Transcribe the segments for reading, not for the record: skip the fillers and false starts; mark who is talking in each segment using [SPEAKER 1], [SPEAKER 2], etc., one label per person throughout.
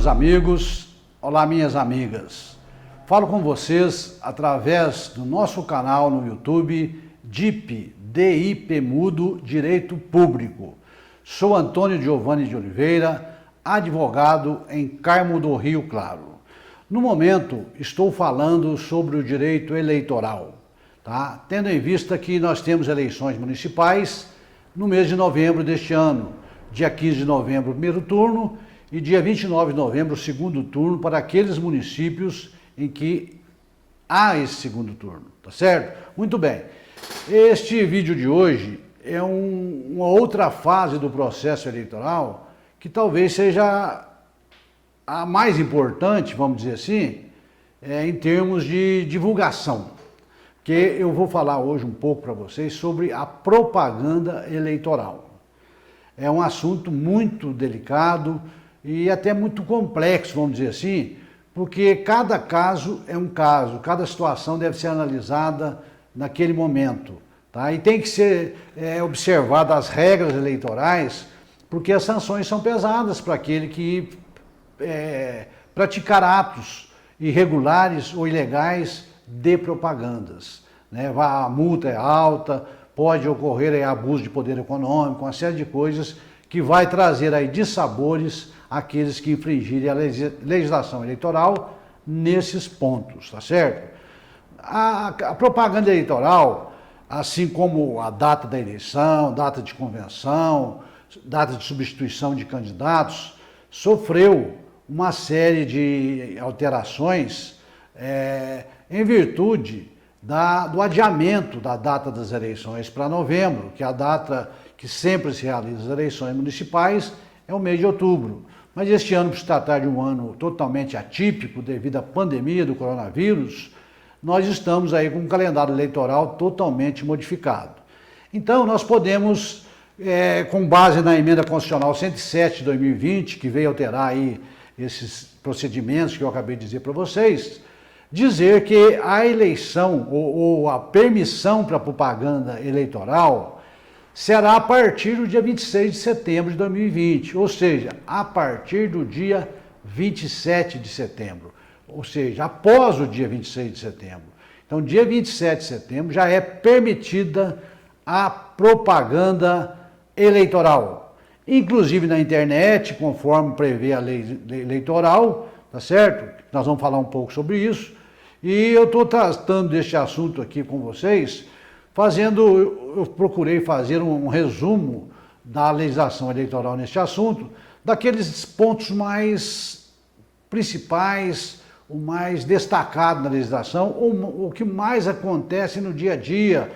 [SPEAKER 1] meus amigos, olá minhas amigas. Falo com vocês através do nosso canal no YouTube DIP Mudo Direito Público. Sou Antônio Giovanni de Oliveira, advogado em Carmo do Rio Claro. No momento estou falando sobre o direito eleitoral, tá? Tendo em vista que nós temos eleições municipais no mês de novembro deste ano, dia 15 de novembro, primeiro turno, e dia 29 de novembro, segundo turno, para aqueles municípios em que há esse segundo turno, tá certo? Muito bem. Este vídeo de hoje é uma outra fase do processo eleitoral que talvez seja a mais importante, vamos dizer assim, em termos de divulgação. Que eu vou falar hoje um pouco para vocês sobre a propaganda eleitoral. É um assunto muito delicado e até muito complexo, vamos dizer assim, porque cada caso é um caso, cada situação deve ser analisada naquele momento, tá? E tem que ser observada as regras eleitorais, porque as sanções são pesadas para aquele que praticar atos irregulares ou ilegais de propagandas, né? A multa é alta, pode ocorrer abuso de poder econômico, uma série de coisas que vai trazer aí dissabores àqueles que infringirem a legislação eleitoral nesses pontos, tá certo? A propaganda eleitoral, assim como a data da eleição, data de convenção, data de substituição de candidatos, sofreu uma série de alterações em virtude do adiamento da data das eleições para novembro, que é a data que sempre se realiza as eleições municipais, é o mês de outubro. Mas este ano, por se tratar de um ano totalmente atípico devido à pandemia do coronavírus, nós estamos aí com um calendário eleitoral totalmente modificado. Então, nós podemos, com base na emenda constitucional 107 de 2020, que veio alterar aí esses procedimentos que eu acabei de dizer para vocês, dizer que a eleição ou a permissão para propaganda eleitoral será a partir do dia 26 de setembro de 2020, ou seja, a partir do dia 27 de setembro, ou seja, após o dia 26 de setembro. Então, dia 27 de setembro já é permitida a propaganda eleitoral, inclusive na internet, conforme prevê a lei eleitoral, tá certo? Nós vamos falar um pouco sobre isso. E eu estou tratando deste assunto aqui com vocês, eu procurei fazer um resumo da legislação eleitoral neste assunto, daqueles pontos mais principais, o mais destacado na legislação, o que mais acontece no dia a dia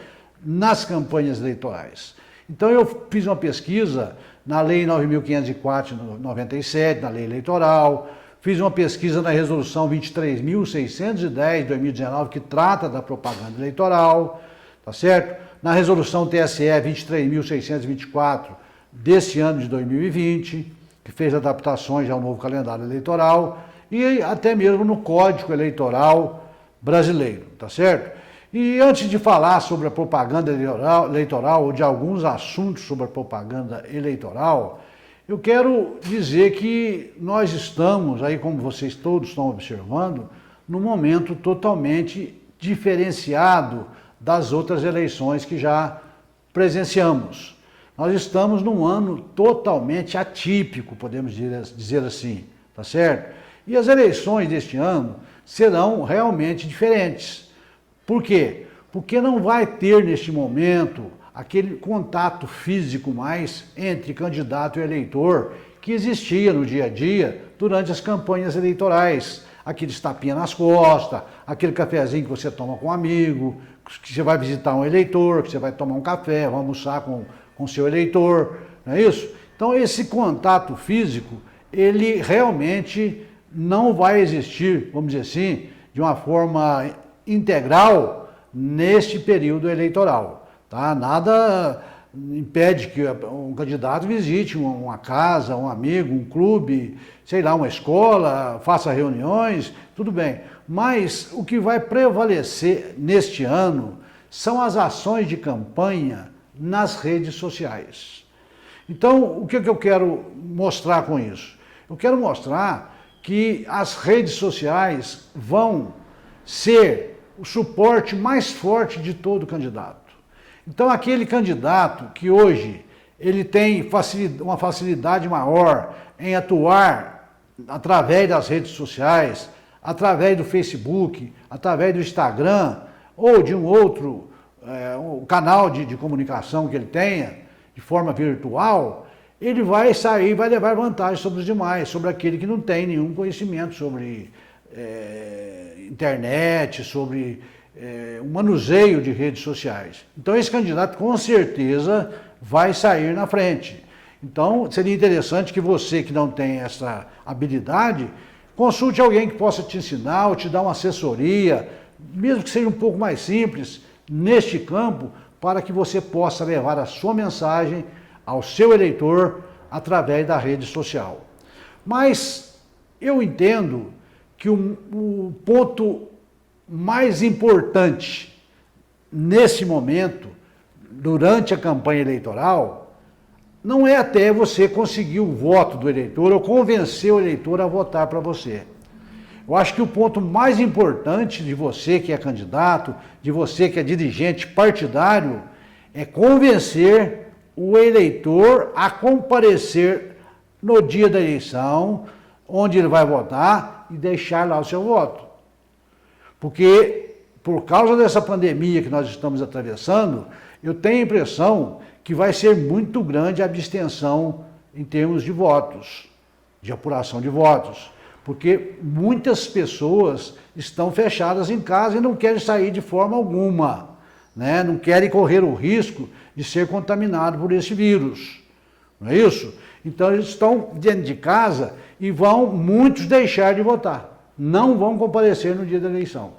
[SPEAKER 1] nas campanhas eleitorais. Então eu fiz uma pesquisa na Lei 9.504 de 97, na Lei Eleitoral, fiz uma pesquisa na Resolução 23.610 de 2019, que trata da propaganda eleitoral, tá certo? Na Resolução TSE 23.624 desse ano de 2020, que fez adaptações ao novo calendário eleitoral, e até mesmo no Código Eleitoral Brasileiro, tá certo? E antes de falar sobre a propaganda eleitoral ou de alguns assuntos sobre a propaganda eleitoral, eu quero dizer que nós estamos, aí como vocês todos estão observando, num momento totalmente diferenciado das outras eleições que já presenciamos. Nós estamos num ano totalmente atípico, podemos dizer assim, tá certo? E as eleições deste ano serão realmente diferentes. Por quê? Porque não vai ter neste momento aquele contato físico mais entre candidato e eleitor que existia no dia a dia durante as campanhas eleitorais. Aquele tapinha nas costas, aquele cafezinho que você toma com um amigo, que você vai visitar um eleitor, que você vai tomar um café, vai almoçar com seu eleitor, não é isso? Então esse contato físico, ele realmente não vai existir, vamos dizer assim, de uma forma integral neste período eleitoral. Tá? Nada impede que um candidato visite uma casa, um amigo, um clube, sei lá, uma escola, faça reuniões, tudo bem. Mas o que vai prevalecer neste ano são as ações de campanha nas redes sociais. Então, o que eu quero mostrar com isso? Eu quero mostrar que as redes sociais vão ser o suporte mais forte de todo candidato. Então, aquele candidato que hoje ele tem uma facilidade maior em atuar através das redes sociais, através do Facebook, através do Instagram ou de um outro canal de comunicação que ele tenha, de forma virtual, ele vai sair e vai levar vantagem sobre os demais, sobre aquele que não tem nenhum conhecimento sobre internet, sobre o manuseio de redes sociais. Então esse candidato com certeza vai sair na frente. Então seria interessante que você que não tem essa habilidade, consulte alguém que possa te ensinar ou te dar uma assessoria, mesmo que seja um pouco mais simples, neste campo, para que você possa levar a sua mensagem ao seu eleitor através da rede social. Mas eu entendo que o ponto mais importante nesse momento, durante a campanha eleitoral, não é até você conseguir o voto do eleitor ou convencer o eleitor a votar para você. Eu acho que o ponto mais importante de você que é candidato, de você que é dirigente partidário, é convencer o eleitor a comparecer no dia da eleição, onde ele vai votar, e deixar lá o seu voto. Porque, por causa dessa pandemia que nós estamos atravessando, eu tenho a impressão que vai ser muito grande a abstenção em termos de votos, de apuração de votos. Porque muitas pessoas estão fechadas em casa e não querem sair de forma alguma, né? Não querem correr o risco de ser contaminado por esse vírus, não é isso? Então eles estão dentro de casa e vão muitos deixar de votar, não vão comparecer no dia da eleição.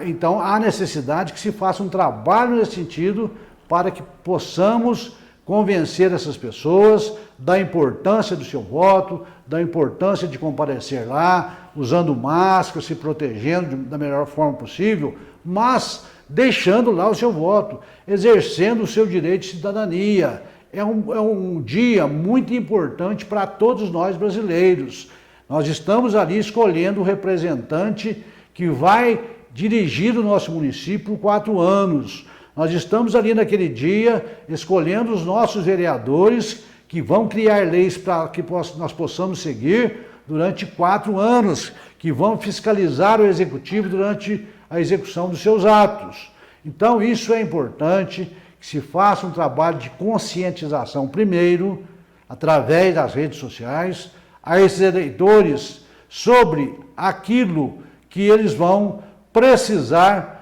[SPEAKER 1] Então há necessidade que se faça um trabalho nesse sentido para que possamos convencer essas pessoas da importância do seu voto, da importância de comparecer lá, usando máscara, se protegendo da melhor forma possível, mas deixando lá o seu voto, exercendo o seu direito de cidadania. É um dia muito importante para todos nós brasileiros. Nós estamos ali escolhendo o representante que vai dirigir o nosso município por 4 anos. Nós estamos ali naquele dia escolhendo os nossos vereadores que vão criar leis para que nós possamos seguir durante 4 anos, que vão fiscalizar o executivo durante a execução dos seus atos. Então isso é importante, que se faça um trabalho de conscientização primeiro, através das redes sociais, a esses eleitores sobre aquilo que eles vão precisar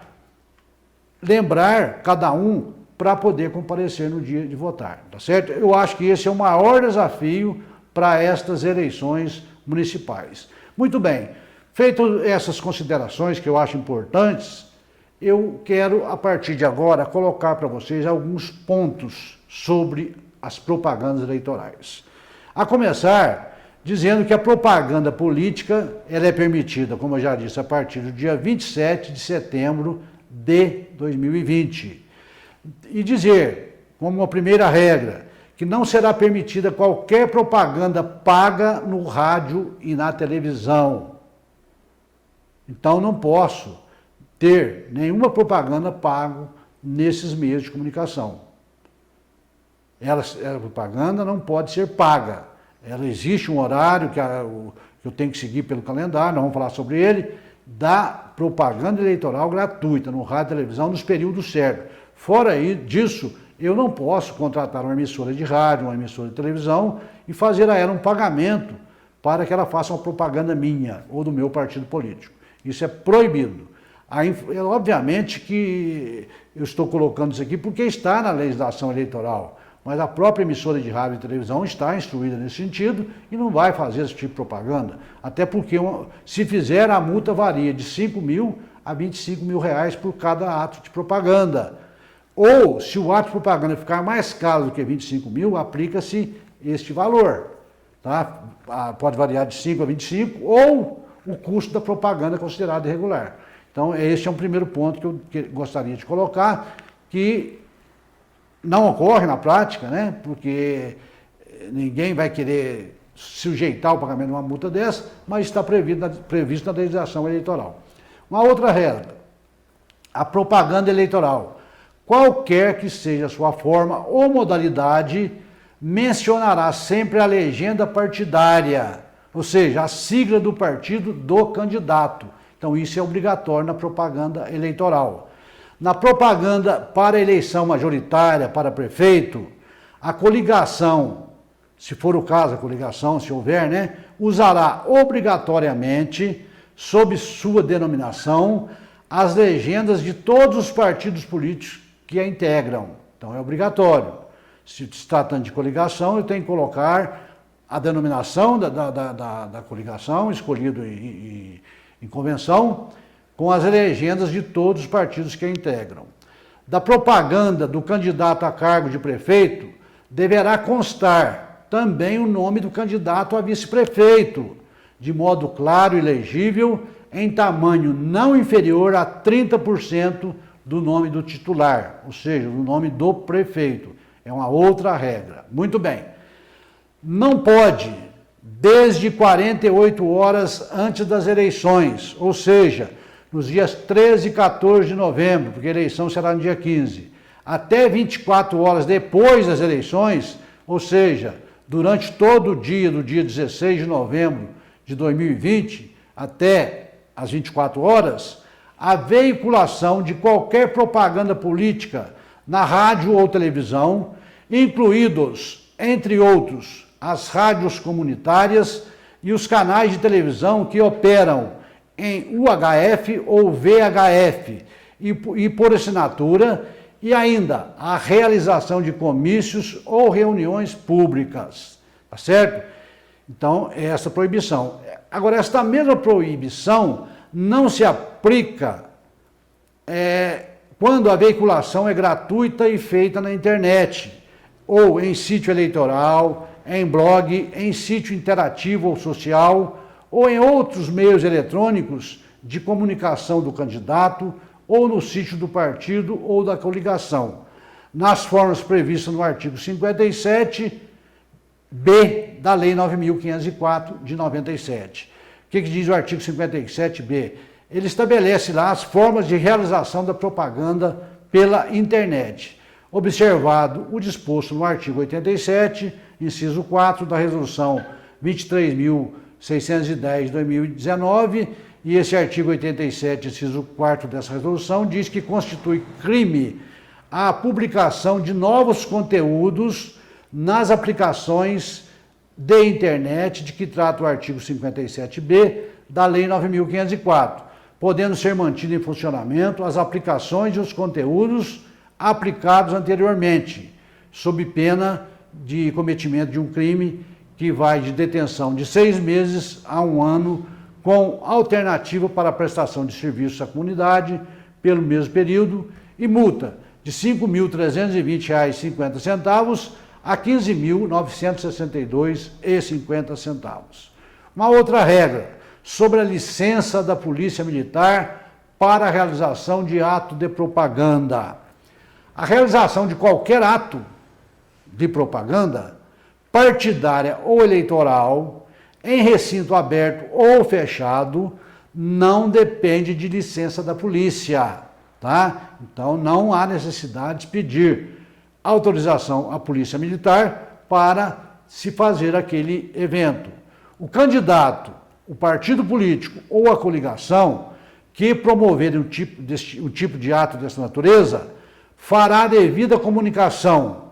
[SPEAKER 1] lembrar cada um para poder comparecer no dia de votar, tá certo? Eu acho que esse é o maior desafio para estas eleições municipais. Muito bem, feitas essas considerações que eu acho importantes, eu quero, a partir de agora, colocar para vocês alguns pontos sobre as propagandas eleitorais. A começar dizendo que a propaganda política ela é permitida, como eu já disse, a partir do dia 27 de setembro de 2020. E dizer, como uma primeira regra, que não será permitida qualquer propaganda paga no rádio e na televisão. Então não posso ter nenhuma propaganda paga nesses meios de comunicação. A propaganda não pode ser paga. Ela existe um horário que eu tenho que seguir pelo calendário, nós vamos falar sobre ele, da propaganda eleitoral gratuita no rádio e televisão nos períodos certos. Fora disso, eu não posso contratar uma emissora de rádio, uma emissora de televisão e fazer a ela um pagamento para que ela faça uma propaganda minha ou do meu partido político. Isso é proibido. Obviamente que eu estou colocando isso aqui porque está na legislação eleitoral, mas a própria emissora de rádio e televisão está instruída nesse sentido e não vai fazer esse tipo de propaganda. Até porque, se fizer, a multa varia de 5 mil a 25 mil reais por cada ato de propaganda. Ou, se o ato de propaganda ficar mais caro do que 25 mil, aplica-se este valor. Tá? Pode variar de 5 a 25, ou o custo da propaganda considerado irregular. Então, esse é um primeiro ponto que eu gostaria de colocar, que não ocorre na prática, né? Porque ninguém vai querer sujeitar o pagamento de uma multa dessa, mas está previsto na legislação eleitoral. Uma outra regra, a propaganda eleitoral, qualquer que seja a sua forma ou modalidade, mencionará sempre a legenda partidária, ou seja, a sigla do partido do candidato. Então isso é obrigatório na propaganda eleitoral. Na propaganda para eleição majoritária, para prefeito, a coligação, se for o caso a coligação, se houver, né, usará obrigatoriamente, sob sua denominação, as legendas de todos os partidos políticos que a integram. Então é obrigatório. Se tratando de coligação, eu tenho que colocar a denominação da coligação, escolhido em convenção, com as legendas de todos os partidos que a integram. Da propaganda do candidato a cargo de prefeito, deverá constar também o nome do candidato a vice-prefeito, de modo claro e legível, em tamanho não inferior a 30% do nome do titular, ou seja, do nome do prefeito. É uma outra regra. Muito bem. Não pode, desde 48 horas antes das eleições, ou seja, nos dias 13 e 14 de novembro, porque a eleição será no dia 15, até 24 horas depois das eleições, ou seja, durante todo o dia do dia 16 de novembro de 2020, até as 24 horas, a veiculação de qualquer propaganda política na rádio ou televisão, incluídos, entre outros, as rádios comunitárias e os canais de televisão que operam em UHF ou VHF e por assinatura, e ainda a realização de comícios ou reuniões públicas, tá certo? Então, é essa proibição. Agora, esta mesma proibição não se aplica quando a veiculação é gratuita e feita na internet, ou em sítio eleitoral, em blog, em sítio interativo ou social, ou em outros meios eletrônicos de comunicação do candidato, ou no sítio do partido ou da coligação, nas formas previstas no artigo 57b da Lei 9.504 de 97. O que diz o artigo 57b? Ele estabelece lá as formas de realização da propaganda pela internet, observado o disposto no artigo 87, inciso 4 da Resolução 23.610 de 2019, e esse artigo 87, inciso 4 dessa resolução, diz que constitui crime a publicação de novos conteúdos nas aplicações de internet de que trata o artigo 57b da Lei 9.504, podendo ser mantido em funcionamento as aplicações e os conteúdos aplicados anteriormente, sob pena de cometimento de um crime que vai de detenção de 6 meses a 1 ano, com alternativa para a prestação de serviços à comunidade pelo mesmo período e multa de R$ 5.320,50 a R$ 15.962,50. Uma outra regra, sobre a licença da Polícia Militar para a realização de ato de propaganda. A realização de qualquer ato de propaganda, partidária ou eleitoral, em recinto aberto ou fechado, não depende de licença da polícia, tá? Então não há necessidade de pedir autorização à Polícia Militar para se fazer aquele evento. O candidato, o partido político ou a coligação que promoverem um tipo de ato dessa natureza, fará a devida comunicação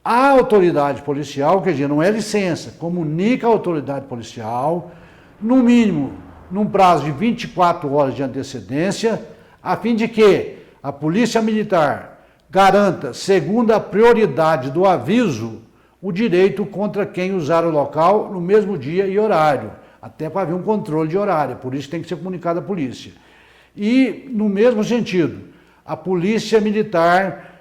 [SPEAKER 1] à autoridade policial, quer dizer, não é licença, comunica à autoridade policial, no mínimo, num prazo de 24 horas de antecedência, a fim de que a Polícia Militar garanta, segundo a prioridade do aviso, o direito contra quem usar o local no mesmo dia e horário, até para haver um controle de horário, por isso tem que ser comunicado à polícia. E, no mesmo sentido, a Polícia Militar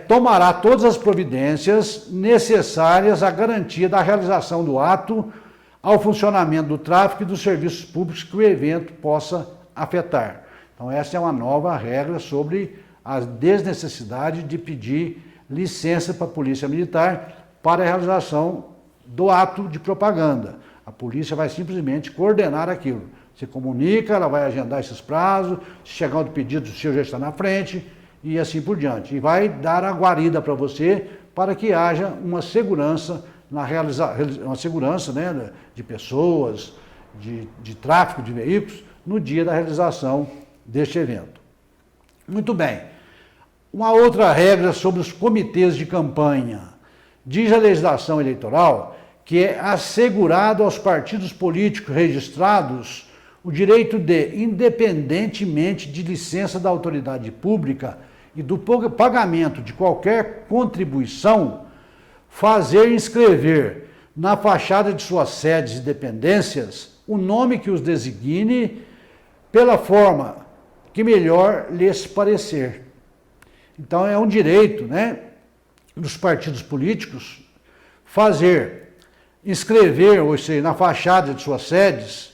[SPEAKER 1] tomará todas as providências necessárias à garantia da realização do ato, ao funcionamento do tráfego e dos serviços públicos que o evento possa afetar. Então, essa é uma nova regra sobre a desnecessidade de pedir licença para a Polícia Militar para a realização do ato de propaganda. A polícia vai simplesmente coordenar aquilo. Você comunica, ela vai agendar esses prazos, se chegar outro pedido, o seu já está na frente, e assim por diante. E vai dar a guarida para você, para que haja uma segurança, uma segurança, né, de pessoas, de tráfego de veículos, no dia da realização deste evento. Muito bem. Uma outra regra sobre os comitês de campanha. Diz a legislação eleitoral que é assegurado aos partidos políticos registrados o direito de, independentemente de licença da autoridade pública e do pagamento de qualquer contribuição, fazer inscrever na fachada de suas sedes e dependências o nome que os designe pela forma que melhor lhes parecer. Então é um direito, né, dos partidos políticos inscrever, ou seja, na fachada de suas sedes,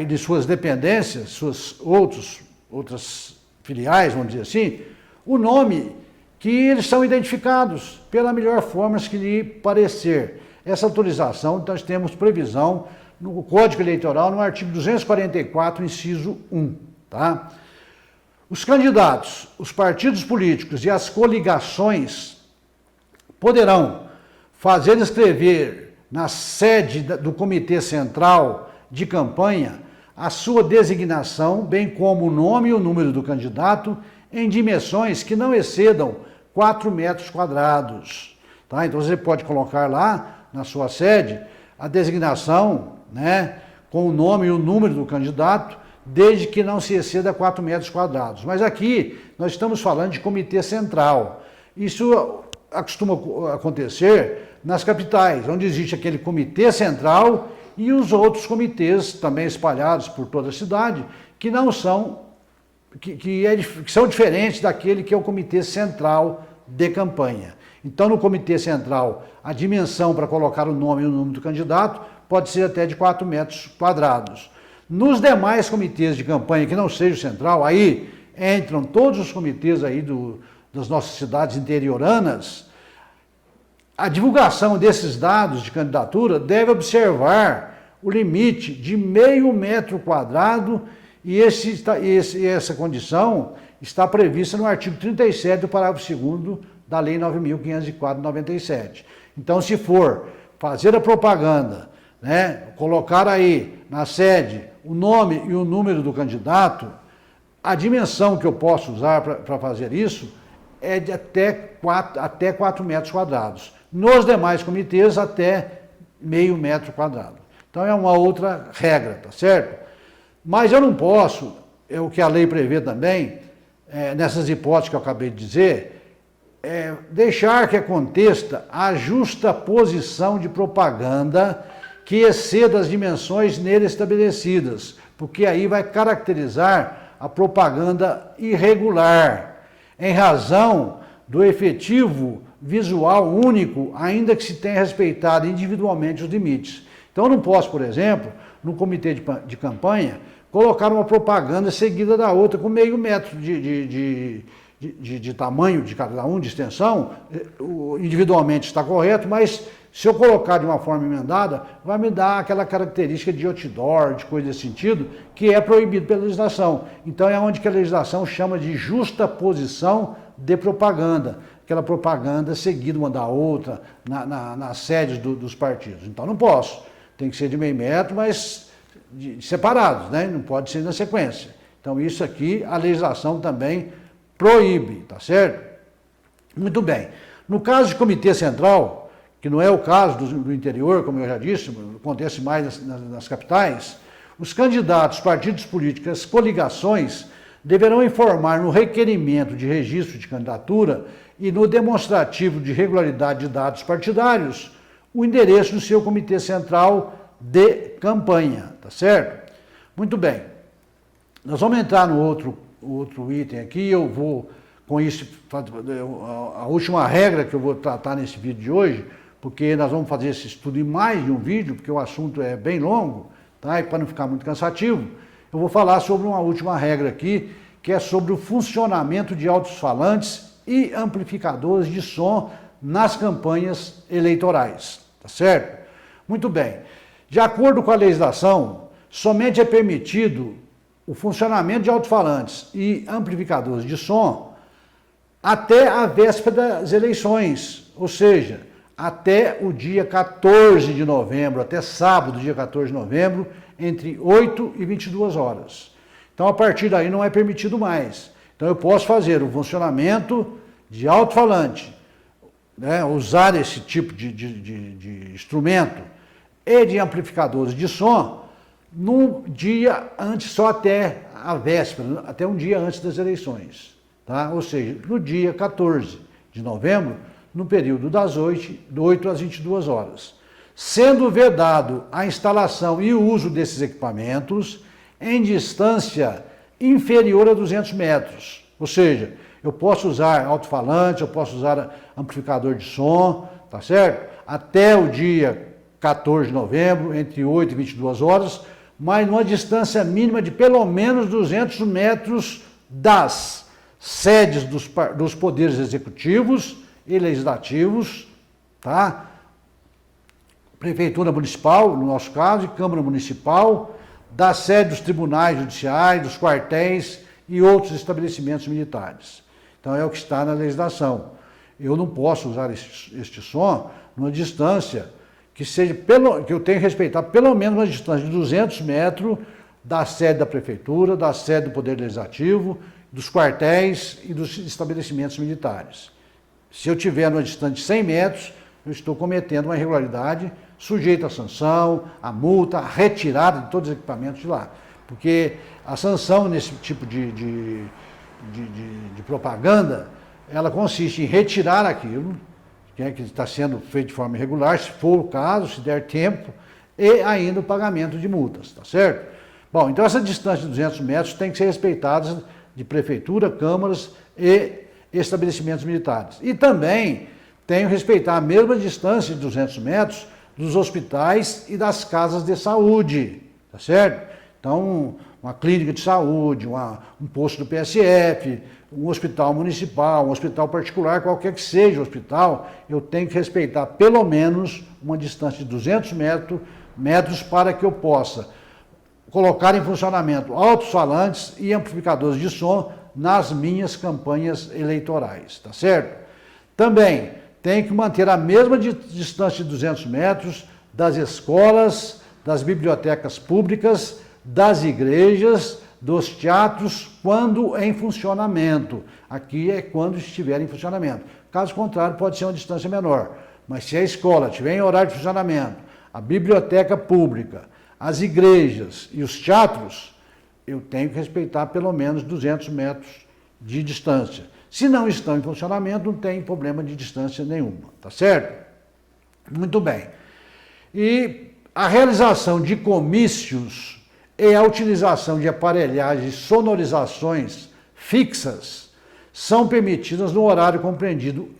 [SPEAKER 1] de suas dependências, outras filiais, vamos dizer assim, o nome que eles são identificados pela melhor forma que lhe parecer. Essa autorização, nós temos previsão no Código Eleitoral, no artigo 244, inciso 1. Tá? Os candidatos, os partidos políticos e as coligações poderão fazer inscrever na sede do Comitê Central de campanha a sua designação, bem como o nome e o número do candidato, em dimensões que não excedam 4 metros quadrados. Tá? Então você pode colocar lá na sua sede a designação, né, com o nome e o número do candidato, desde que não se exceda 4 metros quadrados. Mas aqui nós estamos falando de comitê central. Isso costuma acontecer nas capitais, onde existe aquele comitê central e os outros comitês também espalhados por toda a cidade, que não são, que são diferentes daquele que é o comitê central de campanha. Então, no comitê central, a dimensão para colocar o nome e o número do candidato pode ser até de 4 metros quadrados. Nos demais comitês de campanha que não seja o central, aí entram todos os comitês aí das nossas cidades interioranas. A divulgação desses dados de candidatura deve observar o limite de meio metro quadrado e essa condição está prevista no artigo 37 do parágrafo 2º da Lei 9.504/97. Então, se for fazer a propaganda, né, colocar aí na sede o nome e o número do candidato, a dimensão que eu posso usar para fazer isso é de até 4 metros quadrados. Nos demais comitês, até meio metro quadrado. Então é uma outra regra, tá certo? Mas eu não posso, é o que a lei prevê também, nessas hipóteses que eu acabei de dizer, deixar que aconteça a justa posição de propaganda que exceda as dimensões nele estabelecidas, porque aí vai caracterizar a propaganda irregular, em razão do efetivo visual único, ainda que se tenha respeitado individualmente os limites. Então eu não posso, por exemplo, no comitê de campanha, colocar uma propaganda seguida da outra com meio metro de tamanho de cada um, de extensão, individualmente está correto, mas se eu colocar de uma forma emendada, vai me dar aquela característica de outdoor, de coisa desse sentido, que é proibido pela legislação. Então é onde que a legislação chama de justa posição de propaganda, aquela propaganda seguida uma da outra nas sedes dos partidos. Então não posso, tem que ser de meio metro, mas separados, né? Não pode ser na sequência. Então isso aqui a legislação também proíbe, tá certo? Muito bem. No caso de comitê central, que não é o caso do interior, como eu já disse, acontece mais nas capitais, os candidatos, partidos políticos, coligações, deverão informar no requerimento de registro de candidatura e no demonstrativo de regularidade de dados partidários o endereço do seu comitê central de campanha, tá certo? Muito bem. Nós vamos entrar no outro item aqui, eu vou, com isso, a última regra que eu vou tratar nesse vídeo de hoje, porque nós vamos fazer esse estudo em mais de um vídeo, porque o assunto é bem longo, tá? E para não ficar muito cansativo, eu vou falar sobre uma última regra aqui, que é sobre o funcionamento de alto-falantes e amplificadores de som nas campanhas eleitorais. tá certo? Muito bem. De acordo com a legislação, somente é permitido o funcionamento de alto-falantes e amplificadores de som até a véspera das eleições, ou seja, até o dia 14 de novembro, até sábado, dia 14 de novembro, entre 8 e 22 horas. Então, a partir daí não é permitido mais. Então, eu posso fazer o funcionamento de alto-falante, né, usar esse tipo de instrumento e de amplificadores de som no dia antes, só até a véspera, até um dia antes das eleições. Tá? Ou seja, no dia 14 de novembro, no período das 8 às 22 horas. Sendo vedado a instalação e o uso desses equipamentos em distância inferior a 200 metros. Ou seja, eu posso usar alto-falante, eu posso usar amplificador de som, tá certo? Até o dia 14 de novembro, entre 8 e 22 horas, mas numa distância mínima de pelo menos 200 metros das sedes dos poderes executivos e legislativos, tá? Prefeitura Municipal, no nosso caso, e Câmara Municipal, da sede dos tribunais judiciais, dos quartéis e outros estabelecimentos militares. Então é o que está na legislação. Eu não posso usar este som numa distância que eu tenho que respeitar pelo menos uma distância de 200 metros da sede da prefeitura, da sede do Poder Legislativo, dos quartéis e dos estabelecimentos militares. Se eu tiver numa distância de 100 metros, eu estou cometendo uma irregularidade sujeita à sanção, à multa, à retirada de todos os equipamentos de lá. Porque a sanção nesse tipo de propaganda, ela consiste em retirar aquilo, que está sendo feito de forma irregular, se for o caso, se der tempo, e ainda o pagamento de multas, tá certo? Bom, então essa distância de 200 metros tem que ser respeitada de prefeitura, câmaras e estabelecimentos militares. E também tenho que respeitar a mesma distância de 200 metros dos hospitais e das casas de saúde, tá certo? Então, uma clínica de saúde, um posto do PSF, um hospital municipal, um hospital particular, qualquer que seja o hospital, eu tenho que respeitar pelo menos uma distância de 200 metros para que eu possa colocar em funcionamento alto-falantes e amplificadores de som nas minhas campanhas eleitorais, tá certo? Também tenho que manter a mesma distância de 200 metros das escolas, das bibliotecas públicas, das igrejas, dos teatros, quando em funcionamento. Aqui é quando estiver em funcionamento. Caso contrário, pode ser uma distância menor. Mas se a escola estiver em horário de funcionamento, a biblioteca pública, as igrejas e os teatros, eu tenho que respeitar pelo menos 200 metros de distância. Se não estão em funcionamento, não tem problema de distância nenhuma, tá certo? Muito bem. E a realização de comícios e a utilização de aparelhagens e sonorizações fixas são permitidas no horário compreendido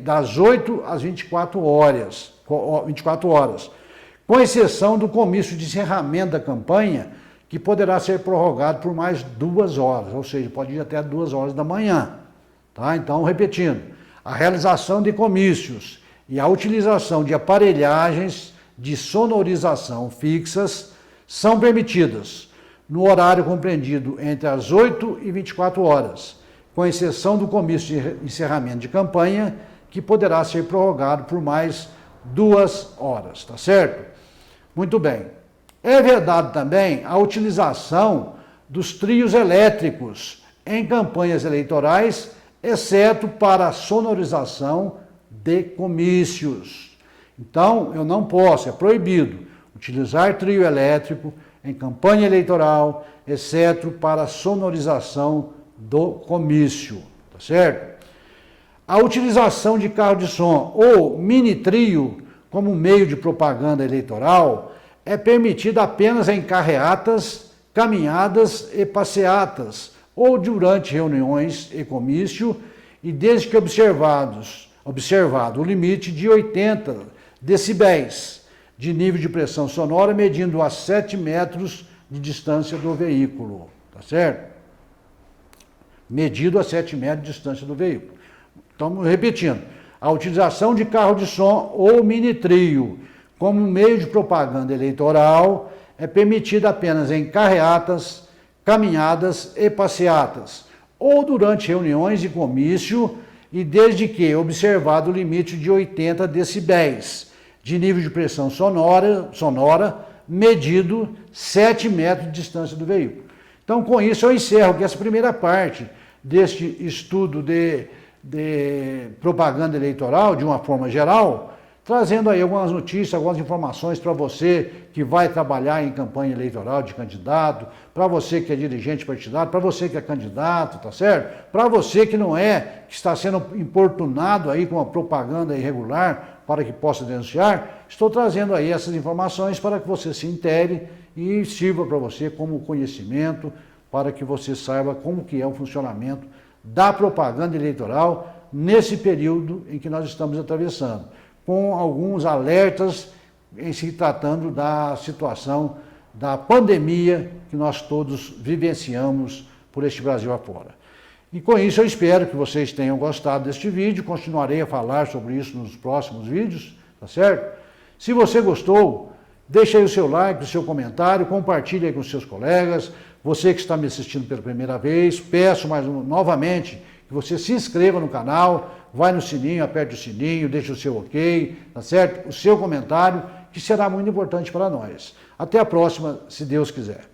[SPEAKER 1] das 8 às 24 horas, com exceção do comício de encerramento da campanha, que poderá ser prorrogado por mais 2 horas, ou seja, pode ir até 2 horas da manhã. Tá? Então, repetindo, a realização de comícios e a utilização de aparelhagens de sonorização fixas são permitidas no horário compreendido entre as 8 e 24 horas, com exceção do comício de encerramento de campanha, que poderá ser prorrogado por mais 2 horas, tá certo? Muito bem. É vedado também a utilização dos trios elétricos em campanhas eleitorais, exceto para a sonorização de comícios. Então, eu não posso, é proibido, utilizar trio elétrico em campanha eleitoral, exceto para a sonorização do comício, tá certo? A utilização de carro de som ou mini trio como meio de propaganda eleitoral é permitida apenas em carreatas, caminhadas e passeatas, ou durante reuniões e comício, e desde que observado o limite de 80 decibéis de nível de pressão sonora, medindo a 7 metros de distância do veículo, tá certo? Medido a 7 metros de distância do veículo. Então, repetindo, A utilização de carro de som ou mini-trio como meio de propaganda eleitoral é permitida apenas em carreatas, caminhadas e passeatas, ou durante reuniões e comício, e desde que observado o limite de 80 decibéis de nível de pressão sonora medido 7 metros de distância do veículo. Então, com isso, eu encerro aqui essa primeira parte deste estudo de propaganda eleitoral, de uma forma geral, trazendo aí algumas notícias, algumas informações para você que vai trabalhar em campanha eleitoral de candidato, para você que é dirigente partidário, para você que é candidato, tá certo? Para você que não é, que está sendo importunado aí com a propaganda irregular para que possa denunciar, estou trazendo aí essas informações para que você se intere e sirva para você como conhecimento, para que você saiba como que é o funcionamento da propaganda eleitoral nesse período em que nós estamos atravessando, com alguns alertas em se tratando da situação da pandemia que nós todos vivenciamos por este Brasil afora. E com isso eu espero que vocês tenham gostado deste vídeo, continuarei a falar sobre isso nos próximos vídeos, tá certo? Se você gostou, deixe aí o seu like, o seu comentário, compartilhe aí com seus colegas. Você que está me assistindo pela primeira vez, peço novamente que você se inscreva no canal, vai no sininho, aperte o sininho, deixe o seu ok, tá certo? O seu comentário, que será muito importante para nós. Até a próxima, se Deus quiser.